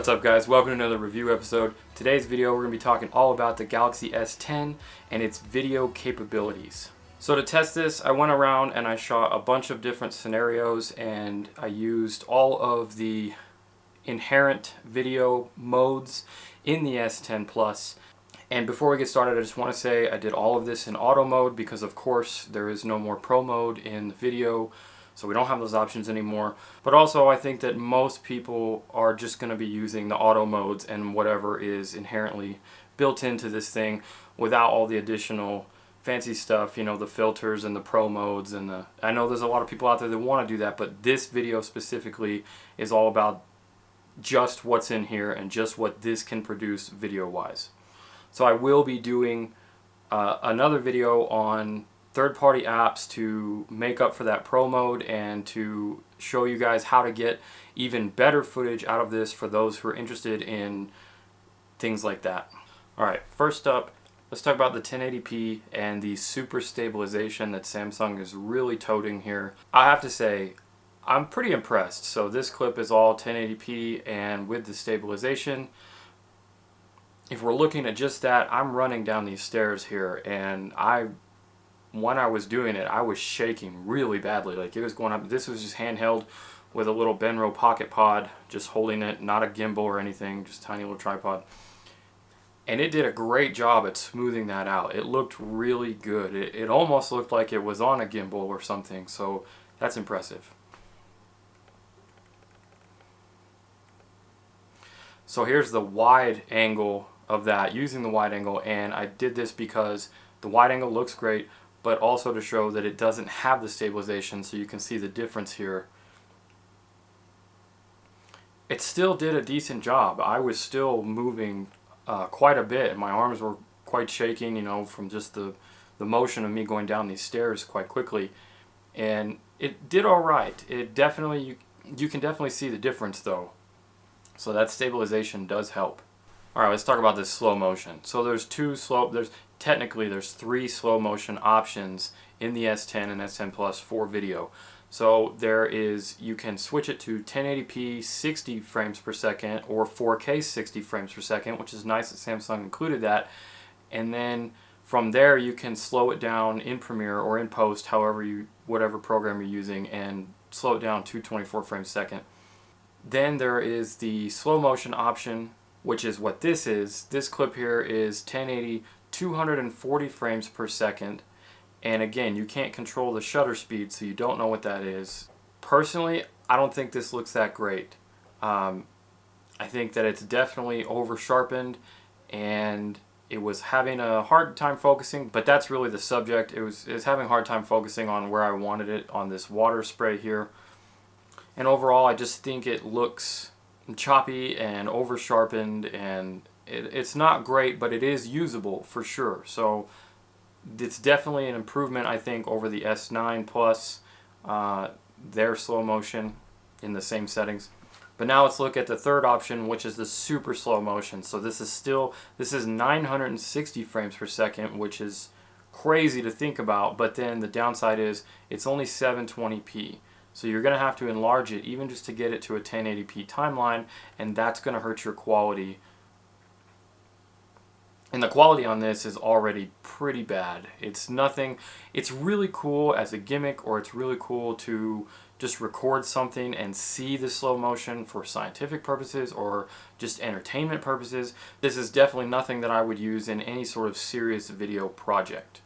What's up guys, welcome to another review episode. Today's video we're going to be talking all about the Galaxy S10 and its video capabilities. So to test this, I went around and I shot a bunch of different scenarios and I used all of the inherent video modes in the S10 Plus. And before we get started, I just want to say I did all of this in auto mode because of course there is no more pro mode in the video. So we don't have those options anymore. But also I think that most people are just going to be using the auto modes and whatever is inherently built into this thing without all the additional fancy stuff, you know, the filters and the pro modes and I know there's a lot of people out there that want to do that, but this video specifically is all about just what's in here and just what this can produce video wise. So I will be doing another video on third-party apps to make up for that pro mode and to show you guys how to get even better footage out of this for those who are interested in things like that. Alright, first up, let's talk about the 1080p and the super stabilization that Samsung is really toting here. I have to say, I'm pretty impressed. So this clip is all 1080p and with the stabilization. If we're looking at just that, I'm running down these stairs here and when I was doing it, I was shaking really badly. Like it was going up. This was just handheld with a little Benro pocket pod, just holding it, not a gimbal or anything, just tiny little tripod. And it did a great job at smoothing that out. It looked really good. It almost looked like it was on a gimbal or something, so that's impressive. So here's the wide angle of that, using the wide angle, and I did this because the wide angle looks great, but also to show that it doesn't have the stabilization, so you can see the difference here. It still did a decent job. I was still moving quite a bit, and my arms were quite shaking, you know, from just the motion of me going down these stairs quite quickly. And it did all right. It definitely, you can definitely see the difference though. So that stabilization does help. Alright, let's talk about this slow motion. So there's technically there's three slow motion options in the S10 and S10 Plus for video. So there is, you can switch it to 1080p 60 frames per second or 4K 60 frames per second, which is nice that Samsung included that. And then from there you can slow it down in Premiere or in Post, whatever program you're using, and slow it down to 24 frames a second. Then there is the slow motion option, which is what this is. This clip here is 1080 240 frames per second, and again, you can't control the shutter speed, so you don't know what that is. Personally, I don't think this looks that great. I think that it's definitely over sharpened and it was having a hard time focusing, but that's really the subject. It was having a hard time focusing on where I wanted it on this water spray here. And overall, I just think it looks choppy and over sharpened, and it's not great, but it is usable for sure. So it's definitely an improvement, I think, over the S9 Plus, their slow motion in the same settings. But now let's look at the third option, which is the super slow motion. So this is 960 frames per second, which is crazy to think about, but then the downside is it's only 720p. So you're going to have to enlarge it even just to get it to a 1080p timeline, and that's going to hurt your quality. And the quality on this is already pretty bad. It's nothing, it's really cool as a gimmick, or it's really cool to just record something and see the slow motion for scientific purposes or just entertainment purposes. This is definitely nothing that I would use in any sort of serious video project.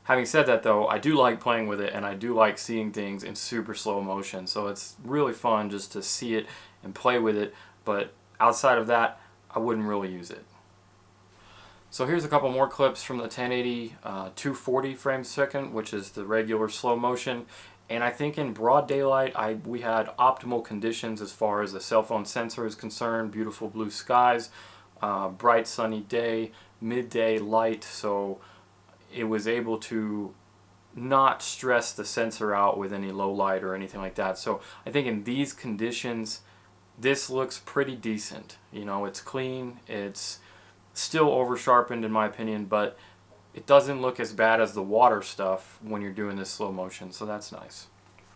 Having said that though, I do like playing with it and I do like seeing things in super slow motion, so it's really fun just to see it and play with it, but outside of that, I wouldn't really use it. So here's a couple more clips from the 1080 240 frames per second, which is the regular slow motion, and I think in broad daylight we had optimal conditions as far as the cell phone sensor is concerned, beautiful blue skies, bright sunny day, midday light, so it was able to not stress the sensor out with any low light or anything like that. So I think in these conditions, this looks pretty decent. You know, it's clean, it's still over sharpened in my opinion, but it doesn't look as bad as the water stuff when you're doing this slow motion, so that's nice.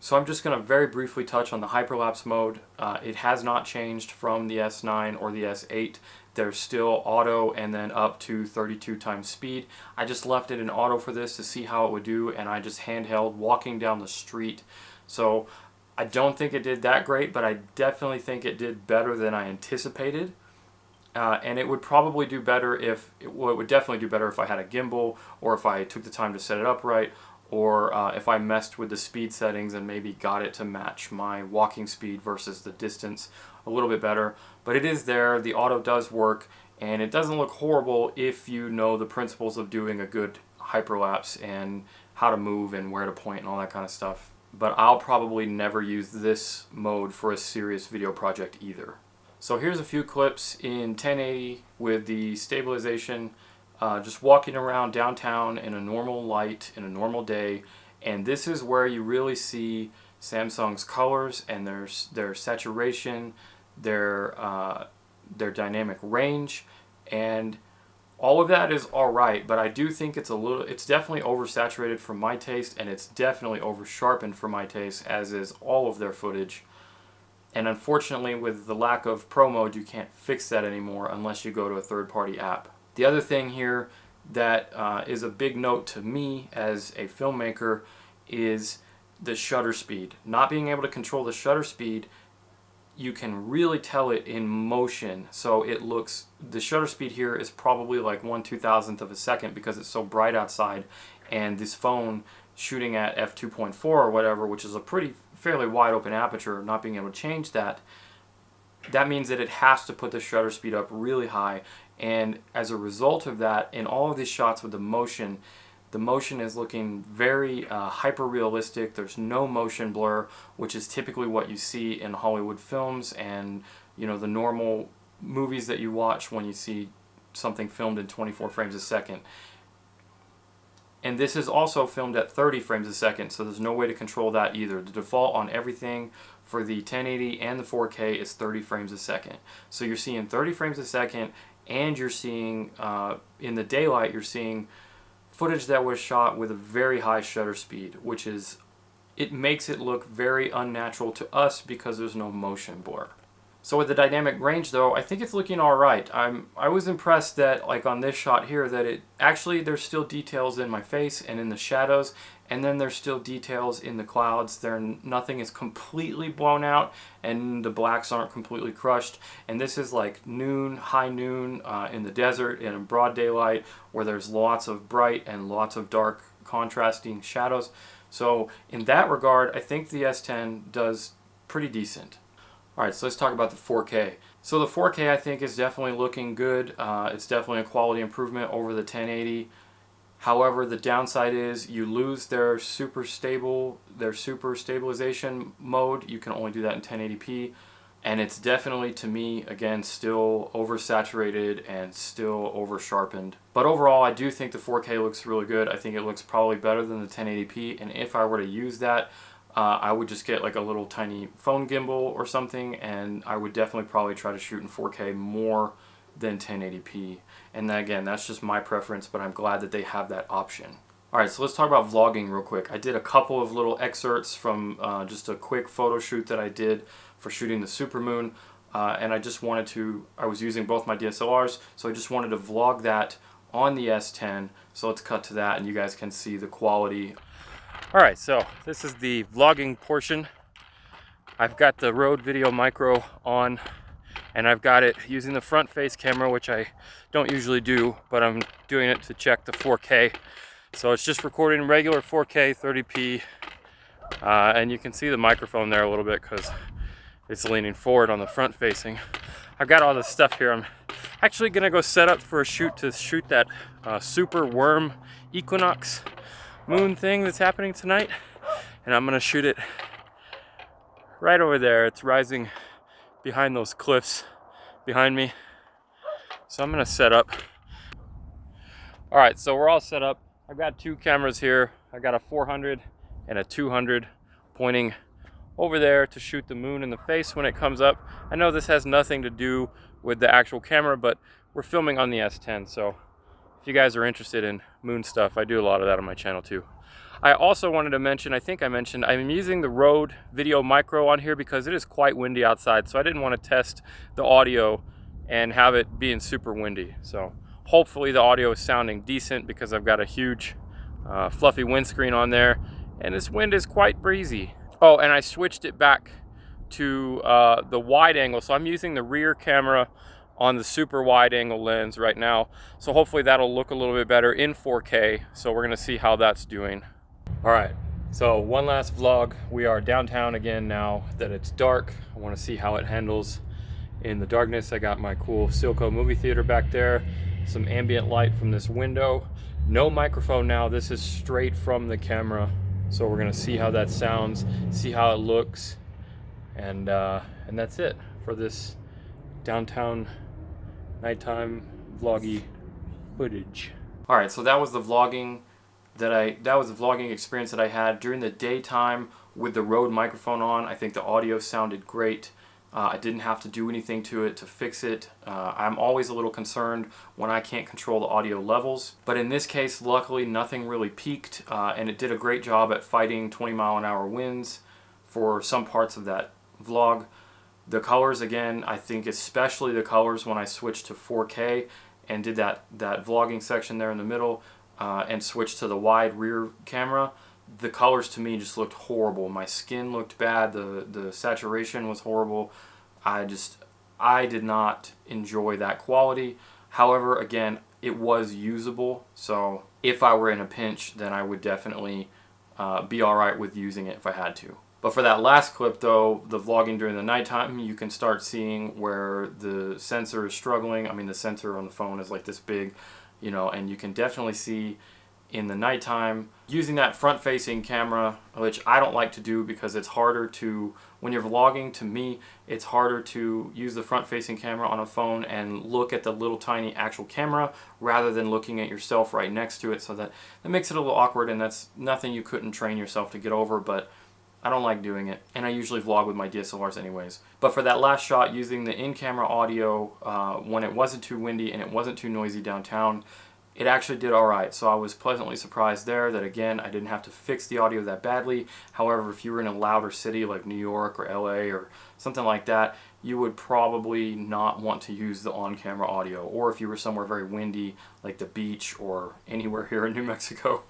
So I'm just going to very briefly touch on the hyperlapse mode. It has not changed from the S9 or the S8. There's still auto and then up to 32 times speed. I just left it in auto for this to see how it would do, and I just handheld walking down the street. So I don't think it did that great, but I definitely think it did better than I anticipated. And it would probably do better if, well, it would definitely do better if I had a gimbal, or if I took the time to set it up right, or if I messed with the speed settings and maybe got it to match my walking speed versus the distance a little bit better. But it is there, the auto does work, and it doesn't look horrible if you know the principles of doing a good hyperlapse and how to move and where to point and all that kind of stuff. But I'll probably never use this mode for a serious video project either. So here's a few clips in 1080 with the stabilization, just walking around downtown in a normal light, in a normal day, and this is where you really see Samsung's colors and their saturation, their dynamic range, and all of that is alright, but I do think it's definitely oversaturated for my taste, and it's definitely over sharpened for my taste, as is all of their footage. And unfortunately, with the lack of Pro mode, you can't fix that anymore unless you go to a third-party app. The other thing here that is a big note to me as a filmmaker is the shutter speed. Not being able to control the shutter speed, you can really tell it in motion. So it looks, the shutter speed here is probably like 1/2000th of a second because it's so bright outside, and this phone shooting at f2.4 or whatever, which is a fairly wide open aperture, not being able to change that, that means that it has to put the shutter speed up really high. And as a result of that, in all of these shots with the motion is looking very hyper realistic. There's no motion blur, which is typically what you see in Hollywood films and, you know, the normal movies that you watch when you see something filmed in 24 frames a second. And this is also filmed at 30 frames a second, so there's no way to control that either. The default on everything for the 1080 and the 4K is 30 frames a second. So you're seeing 30 frames a second, and you're seeing, in the daylight, you're seeing footage that was shot with a very high shutter speed, which is, it makes it look very unnatural to us because there's no motion blur. So with the dynamic range though, I think it's looking alright. I was impressed that, like on this shot here, that it actually, there's still details in my face and in the shadows, and then there's still details in the clouds. Nothing is completely blown out, and the blacks aren't completely crushed. And this is like noon, high noon, in the desert in broad daylight, where there's lots of bright and lots of dark contrasting shadows. So in that regard, I think the S10 does pretty decent. Alright, so let's talk about the 4K. So the 4K I think is definitely looking good. It's definitely a quality improvement over the 1080. However, the downside is you lose their super stabilization mode. You can only do that in 1080p. And it's definitely, to me, again, still oversaturated and still over sharpened. But overall, I do think the 4K looks really good. I think it looks probably better than the 1080p. And if I were to use that, I would just get like a little tiny phone gimbal or something, and I would definitely probably try to shoot in 4K more than 1080p. And again, that's just my preference, but I'm glad that they have that option. Alright, so let's talk about vlogging real quick. I did a couple of little excerpts from just a quick photo shoot that I did for shooting the supermoon, and I was using both my DSLRs, so I just wanted to vlog that on the S10. So let's cut to that and you guys can see the quality. Alright, so this is the vlogging portion. I've got the Rode Video Micro on, and I've got it using the front face camera, which I don't usually do, but I'm doing it to check the 4K. So it's just recording regular 4K 30p, and you can see the microphone there a little bit because it's leaning forward on the front facing. I've got all this stuff here. I'm actually gonna go set up for a shoot to shoot that super worm equinox moon thing that's happening tonight, and I'm gonna shoot it right over there. It's rising behind those cliffs behind me, so I'm gonna set up. All right, so we're all set up. I've got two cameras here. I got a 400 and a 200 pointing over there to shoot the moon in the face when it comes up. I know this has nothing to do with the actual camera, but we're filming on the S10, so if you guys are interested in moon stuff, I do a lot of that on my channel too. I also wanted to mention, I think I mentioned, I'm using the Rode Video Micro on here because it is quite windy outside, so I didn't want to test the audio and have it being super windy. So hopefully the audio is sounding decent because I've got a huge fluffy windscreen on there, and this wind is quite breezy. Oh, and I switched it back to the wide angle, so I'm using the rear camera on the super wide angle lens right now, so hopefully that'll look a little bit better in 4K. So we're gonna see how that's doing. All right, so one last vlog. We are downtown again now that it's dark. I want to see how it handles in the darkness. I got my cool Silco movie theater back there, some ambient light from this window. No microphone now, this is straight from the camera. So we're gonna see how that sounds, see how it looks, and that's it for this downtown nighttime vloggy footage. All right, so that was the vlogging experience that I had during the daytime with the Rode microphone on. I think the audio sounded great. I didn't have to do anything to it to fix it. I'm always a little concerned when I can't control the audio levels, but in this case, luckily nothing really peaked, and it did a great job at fighting 20-mile-an-hour winds for some parts of that vlog. The colors, again, I think especially the colors when I switched to 4K and did that vlogging section there in the middle, and switched to the wide rear camera, the colors to me just looked horrible. My skin looked bad, the saturation was horrible. I did not enjoy that quality. However, again, it was usable, so if I were in a pinch, then I would definitely be alright with using it if I had to. But for that last clip though, the vlogging during the nighttime, you can start seeing where the sensor is struggling. I mean, the sensor on the phone is like this big, you know, and you can definitely see in the nighttime using that front-facing camera, which I don't like to do because it's harder to, when you're vlogging, to me, it's harder to use the front-facing camera on a phone and look at the little tiny actual camera rather than looking at yourself right next to it. So that makes it a little awkward, and that's nothing you couldn't train yourself to get over, but I don't like doing it, and I usually vlog with my DSLRs anyways. But for that last shot, using the in-camera audio when it wasn't too windy and it wasn't too noisy downtown, it actually did alright. So I was pleasantly surprised there that, again, I didn't have to fix the audio that badly. However, if you were in a louder city like New York or LA or something like that, you would probably not want to use the on-camera audio. Or if you were somewhere very windy like the beach or anywhere here in New Mexico.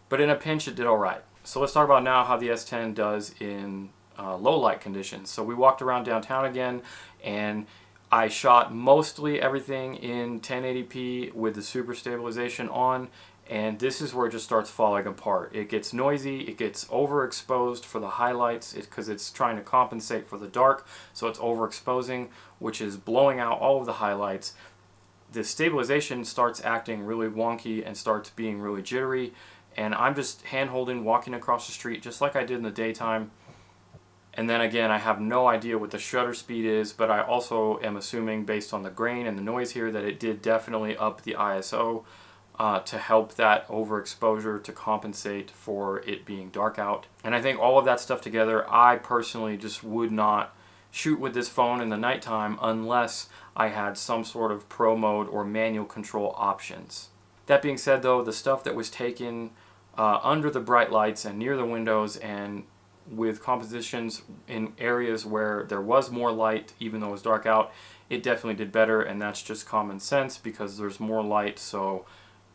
But in a pinch, it did alright. So let's talk about now how the S10 does in low light conditions. So we walked around downtown again, and I shot mostly everything in 1080p with the super stabilization on, and this is where it just starts falling apart. It gets noisy, it gets overexposed for the highlights because it's trying to compensate for the dark, so it's overexposing, which is blowing out all of the highlights. The stabilization starts acting really wonky and starts being really jittery, and I'm just hand-holding, walking across the street just like I did in the daytime. And then again, I have no idea what the shutter speed is, but I also am assuming based on the grain and the noise here that it did definitely up the ISO to help that overexposure to compensate for it being dark out. And I think all of that stuff together, I personally just would not shoot with this phone in the nighttime unless I had some sort of pro mode or manual control options. That being said though, the stuff that was taken under the bright lights and near the windows and with compositions in areas where there was more light, even though it was dark out, it definitely did better, and that's just common sense because there's more light, so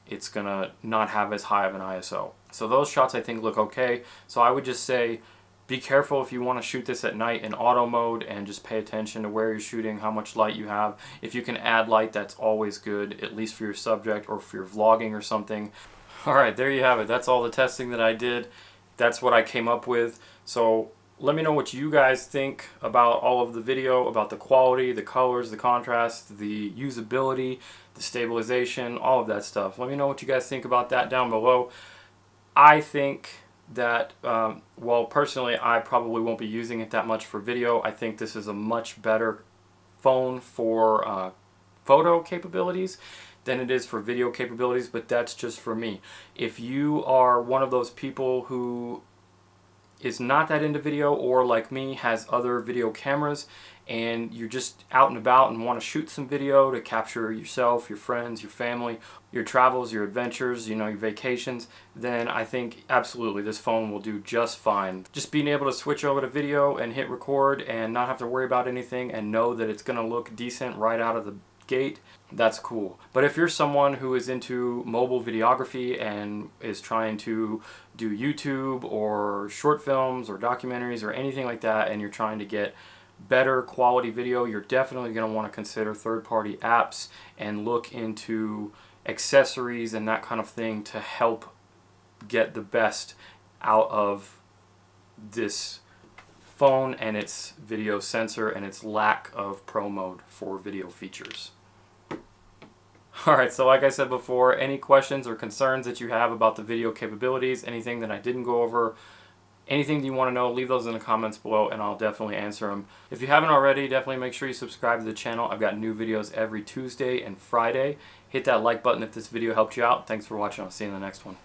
it's gonna not have as high of an ISO. So those shots I think look okay. So I would just say be careful if you want to shoot this at night in auto mode, and just pay attention to where you're shooting, how much light you have. If you can add light, that's always good, at least for your subject or for your vlogging or something. Alright, there you have it. That's all the testing that I did. That's what I came up with. So let me know what you guys think about all of the video, about the quality, the colors, the contrast, the usability, the stabilization, all of that stuff. Let me know what you guys think about that down below. I think that, well, personally, I probably won't be using it that much for video. I think this is a much better phone for photo capabilities than it is for video capabilities, but that's just for me. If you are one of those people who is not that into video, or like me has other video cameras and you're just out and about and want to shoot some video to capture yourself, your friends, your family, your travels, your adventures, you know, your vacations, then I think absolutely this phone will do just fine. Just being able to switch over to video and hit record and not have to worry about anything and know that it's going to look decent right out of the gate, that's cool. But if you're someone who is into mobile videography and is trying to do YouTube or short films or documentaries or anything like that, and you're trying to get better quality video, you're definitely going to want to consider third-party apps and look into accessories and that kind of thing to help get the best out of this phone and its video sensor and its lack of pro mode for video features. Alright, so like I said before, any questions or concerns that you have about the video capabilities, anything that I didn't go over, anything you want to know, leave those in the comments below and I'll definitely answer them. If you haven't already, definitely make sure you subscribe to the channel. I've got new videos every Tuesday and Friday. Hit that like button if this video helped you out. Thanks for watching. I'll see you in the next one.